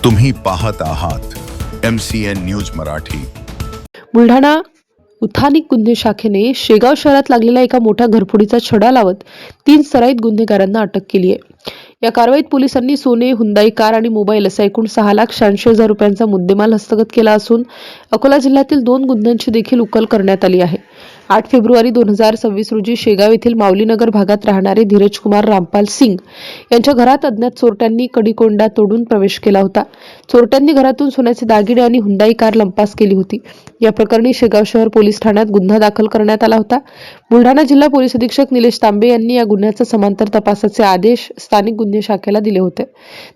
तुम्ही पाहत आहात MCN न्यूज मराठी। बुलढाणा उथानिक गुन्हे शाखेने शेगाव शहरात लागलेल्या एका मोठ्या घरफोडीचा छडा लावत 3 सराईत गुन्हेगारांना अटक केली आहे। या कारवाईत पोलिसांनी सोने, हुंदाई कार आणि मोबाईल असा एकूण 6,86,000 रुपयांचा मुद्देमाल हस्तगत केला असून अकोला जिल्ह्यातील 2 गुन्ह्यांची देखील उकल करण्यात आली आहे। 8 फेब्रुवारी 2026 रोजी शेगाव येथील माऊलीनगर भागात राहणारे धीरज कुमार रामपाल सिंग यांच्या घरात अज्ञात चोरट्यांनी कडिकोंडा तोडून प्रवेश केला होता। चोरट्यांनी घरातून सोन्याचे दागिने आणि हुंदाई कार लंपास केली होती। या प्रकरणी शेगाव शहर पोलीस ठाण्यात गुन्हा दाखल करण्यात आला होता। बुलढाणा जिल्हा पोलीस अधीक्षक निलेश तांबे यांनी या गुन्ह्याचा समांतर तपासाचे आदेश स्थानिक गुन्हे शाखेला दिले होते।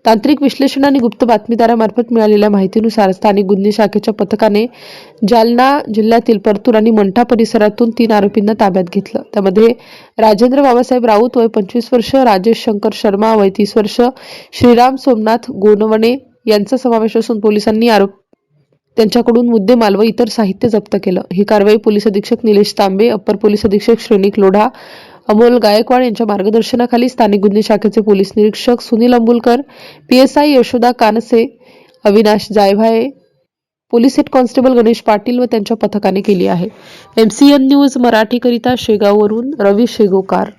तांत्रिक विश्लेषण आणि गुप्त बातमीदारामार्फत मिळालेल्या माहितीनुसार स्थानिक गुन्हे शाखेच्या पथकाने जालना जिल्ह्यातील परतूर आणि मंठा परिसरातून 3 आरोपींना ताब्यात घेतलं। त्यामध्ये राजेंद्र बाबासाहेब राऊत वय 25 वर्ष, राजेश शंकर शर्मा वय 30 वर्ष, श्रीराम सोमनाथ गोनवणे यांचा समावेश असून पोलिसांनी त्यांच्याकडून मुद्देमाल व इतर साहित्य जप्त केलं। ही कारवाई पोलीस अधीक्षक निलेश तांबे, अप्पर पोलीस अधीक्षक श्रेणिक लोढा, अमोल गायकवाड यांच्या मार्गदर्शनाखाली स्थानिक गुन्हे शाखेचे पोलीस निरीक्षक Sunil Ambulkar, PSI Yashoda Kanse, Avinash Jaybhaye, police head constable Ganesh Patil व त्यांच्या पथकाने केली आहे। MCN न्यूज मराठी करिता शेगाववरून रवी शेगोकार।